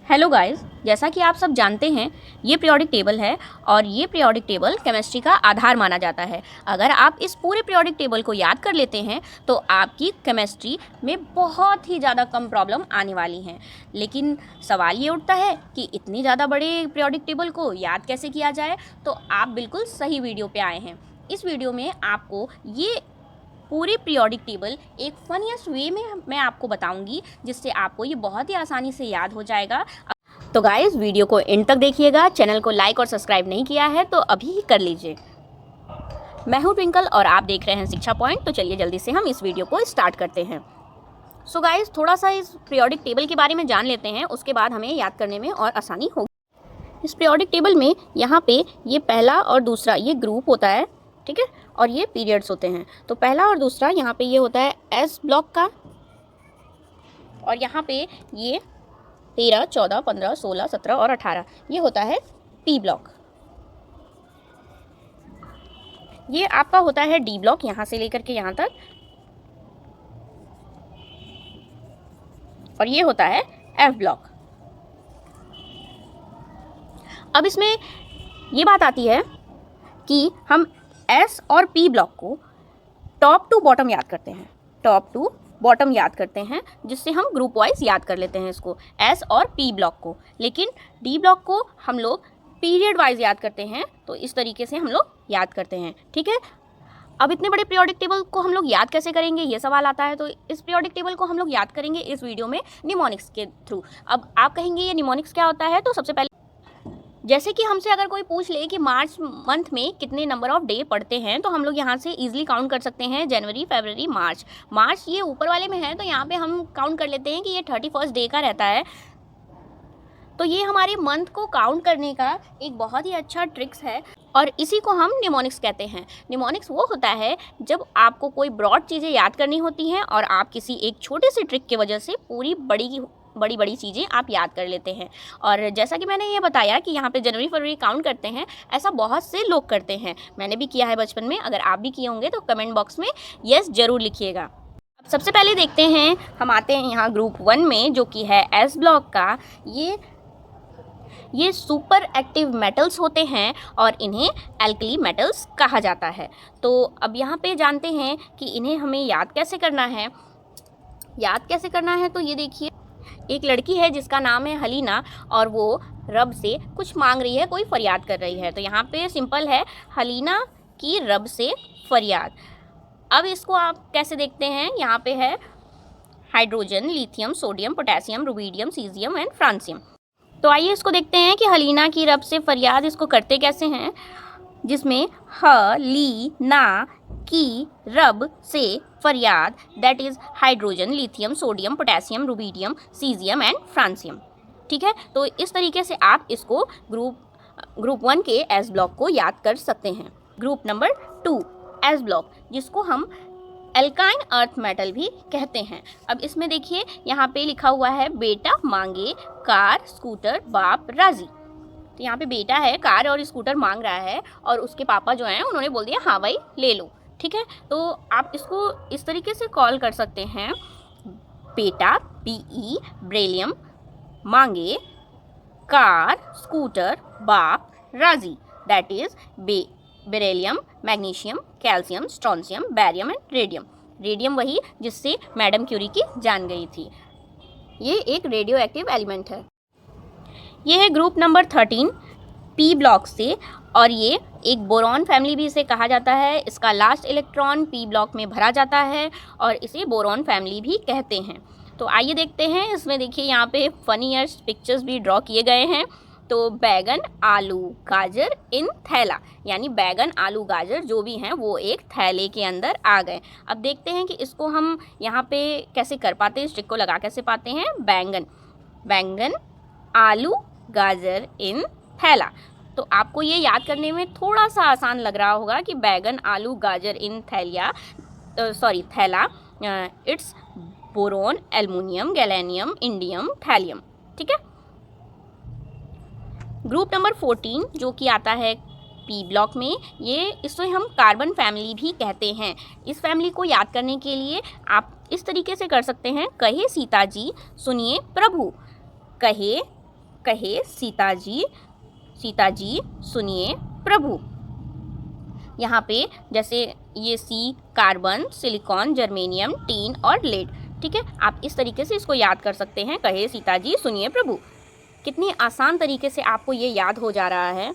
Hello guys, जैसा कि आप सब जानते हैं ये पीरियोडिक टेबल है और ये पीरियोडिक टेबल केमिस्ट्री का आधार माना जाता है। अगर आप इस पूरे पीरियोडिक टेबल को याद कर लेते हैं तो आपकी केमिस्ट्री में बहुत ही ज़्यादा कम प्रॉब्लम आने वाली हैं। लेकिन सवाल ये उठता है कि इतनी ज़्यादा बड़े पीरियोडिक टेबल को याद कैसे किया जाए, तो आप बिल्कुल सही वीडियो पे आए हैं। इस वीडियो में आपको ये पूरे पीरियोडिक टेबल एक फनीस्ट वे में मैं आपको बताऊंगी, जिससे आपको ये बहुत ही आसानी से याद हो जाएगा। तो गाइस, वीडियो को एंड तक देखिएगा। चैनल को लाइक और सब्सक्राइब नहीं किया है तो अभी ही कर लीजिए। मैं हूं ट्विंकल और आप देख रहे हैं शिक्षा पॉइंट। तो चलिए जल्दी से हम इस वीडियो को स्टार्ट करते हैं। सो गाइस, थोड़ा सा इस पीरियोडिक टेबल के बारे में जान लेते हैं, उसके बाद हमें याद करने में और आसानी होगी। इस पीरियोडिक टेबल में यहाँ पे ये पहला और दूसरा ये ग्रुप होता है, ठीक है, और ये पीरियड्स होते हैं। तो पहला और दूसरा यहाँ पे ये होता है एस ब्लॉक का, और यहाँ पे ये 13, 14, 15, 16, 17 और 18 ये होता है पी ब्लॉक। ये आपका होता है डी ब्लॉक, यहाँ से लेकर के यहाँ तक, और ये होता है एफ ब्लॉक। अब इसमें ये बात आती है कि हम एस और पी ब्लॉक को टॉप टू बॉटम याद करते हैं, टॉप टू बॉटम याद करते हैं, जिससे हम ग्रुप वाइज याद कर लेते हैं इसको, एस और पी ब्लॉक को। लेकिन डी ब्लॉक को हम लोग पीरियड वाइज याद करते हैं, तो इस तरीके से हम लोग याद करते हैं, ठीक है। अब इतने बड़े पीरियोडिक टेबल को हम लोग याद कैसे करेंगे, ये सवाल आता है। तो इस पीरियोडिक टेबल को हम लोग याद करेंगे इस वीडियो में निमोनिक्स के थ्रू। अब आप कहेंगे ये निमोनिक्स क्या होता है, तो सबसे पहले जैसे कि हमसे अगर कोई पूछ ले कि मार्च मंथ में कितने नंबर ऑफ डे पड़ते हैं, तो हम लोग यहाँ से इजीली काउंट कर सकते हैं। जनवरी, फरवरी, मार्च। मार्च ये ऊपर वाले में है, तो यहाँ पे हम काउंट कर लेते हैं कि ये 31 डे का रहता है। तो ये हमारे मंथ को काउंट करने का एक बहुत ही अच्छा ट्रिक्स है, और इसी को हम निमोनिक्स कहते हैं। निमोनिक्स वो होता है जब आपको कोई ब्रॉड चीज़ें याद करनी होती हैं और आप किसी एक छोटे से ट्रिक की वजह से पूरी बड़ी चीज़ें आप याद कर लेते हैं। और जैसा कि मैंने ये बताया कि यहाँ पे जनवरी फरवरी काउंट करते हैं, ऐसा बहुत से लोग करते हैं। मैंने भी किया है बचपन में। अगर आप भी किए होंगे तो कमेंट बॉक्स में यस ज़रूर लिखिएगा। अब सबसे पहले देखते हैं, हम आते हैं यहाँ ग्रुप 1 में, जो कि है एस ब्लॉक का। ये सुपर एक्टिव मेटल्स होते हैं और इन्हें एल्कली मेटल्स कहा जाता है। तो अब यहाँ पे जानते हैं कि इन्हें हमें याद कैसे करना है। तो ये देखिए, एक लड़की है जिसका नाम है हलीना, और वो रब से कुछ मांग रही है, कोई फरियाद कर रही है। तो यहाँ पे सिंपल है, हलीना की रब से फरियाद। अब इसको आप कैसे देखते हैं, यहाँ पे है hydrogen, lithium, sodium, potassium, rubidium, caesium and francium. तो आइए इसको देखते हैं कि हलीना की रब से फरियाद इसको करते कैसे हैं, जिसमें हलीना की रब से फरियाद, that is hydrogen, lithium, sodium, potassium, rubidium, caesium and francium, ठीक है। तो इस तरीके से आप इसको ग्रुप 1 के एस ब्लॉक को याद कर सकते हैं। ग्रुप नंबर 2 एस ब्लॉक, जिसको हम एल्काइन अर्थ मेटल भी कहते हैं। अब इसमें देखिए, यहाँ पे लिखा हुआ है बेटा मांगे कार, स्कूटर, बाप राजी। तो यहाँ पे बेटा है, कार और स्कूटर मांग रहा है, और उसके पापा जो हैं उन्होंने बोल दिया हाँ भाई ले लो, ठीक है। तो आप इसको इस तरीके से कॉल कर सकते हैं, बेटा BE ब्रेलियम मांगे कार, स्कूटर, बाप राजी, that is beryllium, magnesium, calcium, strontium, barium and radium. Radium वही जिससे मैडम क्यूरी की जान गई थी। ये एक रेडियो एक्टिव एलिमेंट है। ये है ग्रुप नंबर 13 पी ब्लॉक से, और ये एक बोरॉन फैमिली भी इसे कहा जाता है। इसका लास्ट इलेक्ट्रॉन पी ब्लॉक में भरा जाता है और इसे बोरॉन फैमिली भी कहते हैं। तो आइए देखते हैं, इसमें देखिए यहाँ पे फनीस्ट पिक्चर्स भी ड्रॉ किए गए हैं। तो बैगन, आलू, गाजर इन थैला, यानी बैगन, आलू, गाजर जो भी हैं वो एक थैले के अंदर आ गए। अब देखते हैं कि इसको हम यहाँ पे कैसे कर पाते हैं, स्टिक को लगा कैसे पाते हैं। बैगन, आलू, गाजर इन थैला। तो आपको ये याद करने में थोड़ा सा आसान लग रहा होगा कि बैगन, आलू, गाजर इन थैला, it's boron, aluminium, gallium, indium, thallium, ठीक है। ग्रुप नंबर 14 जो कि आता है पी ब्लॉक में, इसे हम कार्बन फैमिली भी कहते हैं। इस फैमिली को याद करने के लिए आप इस तरीके से कर सकते हैं, कहे सीता जी सुनिए प्रभु, कहे कहे सीता जी सुनिए प्रभु। यहाँ पे जैसे ये सी कार्बन, सिलिकॉन, जर्मेनियम, टीन और लेड। ठीक है, आप इस तरीके से इसको याद कर सकते हैं, कहे सीता जी सुनिए प्रभु। कितनी आसान तरीके से आपको ये याद हो जा रहा है।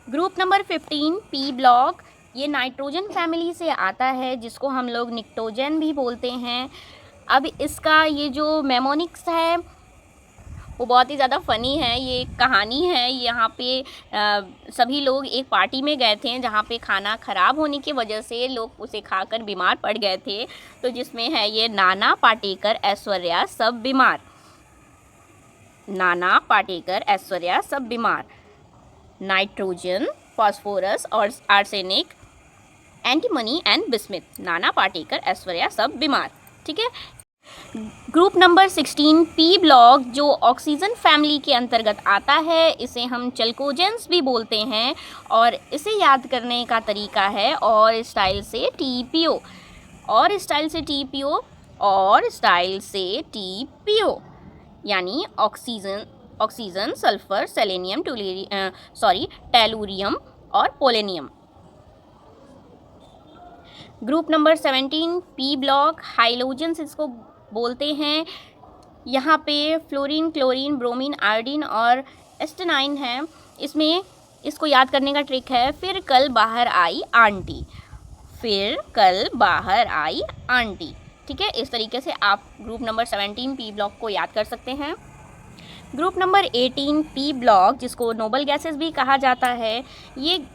ग्रुप नंबर 15 पी ब्लॉक, ये नाइट्रोजन फैमिली से आता है, जिसको हम लोग निक्टोजन भी बोलते हैं। अब इसका ये जो मेमोनिक्स है वो बहुत ही ज़्यादा फ़नी है। ये एक कहानी है। यहाँ पे सभी लोग एक पार्टी में गए थे जहाँ पे खाना ख़राब होने की वजह से लोग उसे खाकर बीमार पड़ गए थे। तो जिसमें है ये नाना पाटेकर, ऐश्वर्या सब बीमार। नाना पाटेकर, ऐश्वर्या सब बीमार। नाइट्रोजन, फास्फोरस और arsenic, antimony and bismuth. Nana Patekar, Aishwarya सब बीमार। ठीक है। ग्रुप नंबर 16 पी ब्लॉक, जो ऑक्सीजन फैमिली के अंतर्गत आता है, इसे हम चलकोजेंस भी बोलते हैं। और इसे याद करने का तरीका है और स्टाइल से TPO, और स्टाइल से TPO, और स्टाइल से TPO, यानी ऑक्सीजन, सल्फर, सेलेनियम, टेलुरियम और polonium. Group number 17 P block, halogens इसको बोलते हैं। यहाँ पे फ्लोरीन, क्लोरीन, ब्रोमीन, आयोडीन और एस्टेनाइन है। इसमें इसको याद करने का ट्रिक है, फिर कल बाहर आई आंटी। फिर कल बाहर आई आंटी। ठीक है, इस तरीके से आप ग्रुप नंबर 17 पी ब्लॉक को याद कर सकते हैं। ग्रुप नंबर 18 पी ब्लॉक, जिसको नोबल गैसेस भी कहा जाता है, ये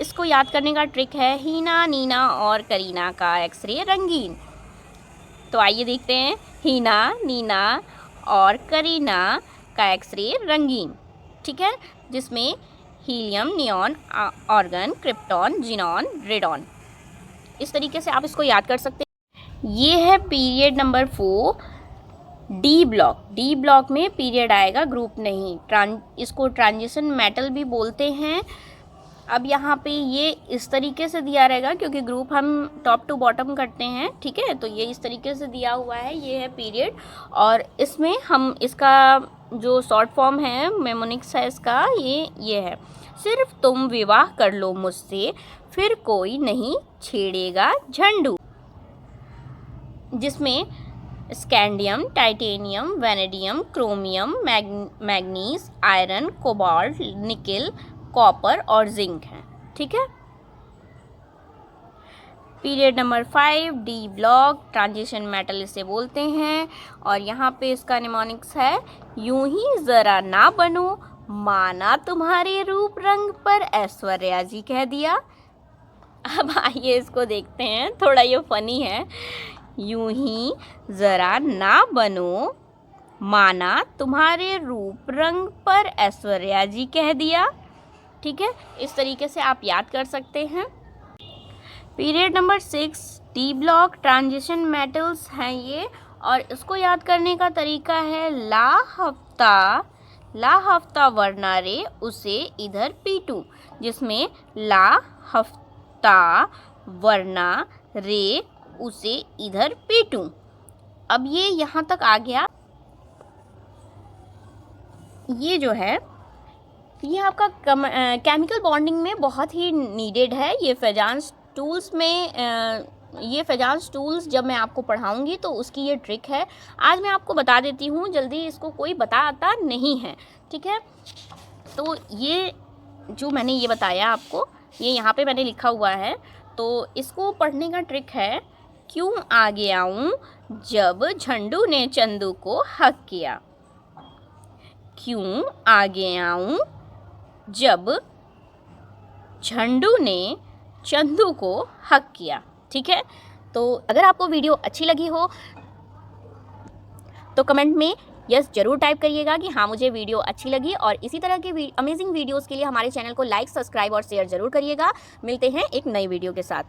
इसको याद करने का ट्रिक है, हीना, नीना और करीना का एक्सरे रंगीन। तो आइए देखते हैं, हीना, नीना और करीना का एक्सरे रंगीन। ठीक है, जिसमें helium, neon, argon, krypton, xenon, radon. इस तरीके से आप इसको याद कर सकते हैं। ये है period number 4 D block. D block में पीरियड आएगा, ग्रुप नहीं। इसको ट्रांजिशन मेटल भी बोलते हैं। अब यहाँ पे ये इस तरीके से दिया रहेगा, क्योंकि ग्रुप हम टॉप टू बॉटम करते हैं। ठीक है, तो ये इस तरीके से दिया हुआ है। ये है पीरियड, और इसमें हम इसका जो शॉर्ट फॉर्म है, मेमोनिक्स है इसका, ये है, सिर्फ तुम विवाह कर लो मुझसे, फिर कोई नहीं छेड़ेगा झंडू। जिसमें scandium, titanium, vanadium, chromium, manganese, iron, cobalt, nickel, copper और जिंक है। ठीक है। Period number 5 D block, transition metal इसे बोलते हैं। और यहाँ पे इसका निमोनिक्स है, यूं ही जरा ना बनो, माना तुम्हारे रूप रंग पर, ऐश्वर्या जी कह दिया। अब आइए इसको देखते हैं, थोड़ा ये फनी है। यूं ही जरा ना बनो, माना तुम्हारे रूप रंग पर, ऐश्वर्या जी कह दिया। ठीक है, इस तरीके से आप याद कर सकते हैं। Period number 6 D block, transition metals हैं ये, और इसको याद करने का तरीका है, ला हफ्ता वरना रे, उसे इधर पीटूं। जिसमें ला हफ्ता वरना रे, उसे इधर पीटूं। अब ये यहाँ तक आ गया। ये जो है, ये आपका केमिकल बॉन्डिंग में बहुत ही नीडेड है। ये फेजांस टूल्स में ये फेजांस टूल्स जब मैं आपको पढ़ाऊंगी तो उसकी ये ट्रिक है। आज मैं आपको बता देती हूँ, जल्दी इसको कोई बताता नहीं है। ठीक है, तो ये जो मैंने ये बताया आपको, ये यहाँ पे मैंने लिखा हुआ है। तो इसको पढ़ने का ट्रिक है, क्यों आगे आऊँ जब झंडू ने चंदू को हक किया। क्यों आगे आऊँ जब झंडू ने चंदू को हक किया। ठीक है, तो अगर आपको वीडियो अच्छी लगी हो तो कमेंट में यस जरूर टाइप करिएगा कि हाँ मुझे वीडियो अच्छी लगी। और इसी तरह के अमेजिंग वीडियोस के लिए हमारे चैनल को लाइक, सब्सक्राइब और शेयर जरूर करिएगा। मिलते हैं एक नई वीडियो के साथ।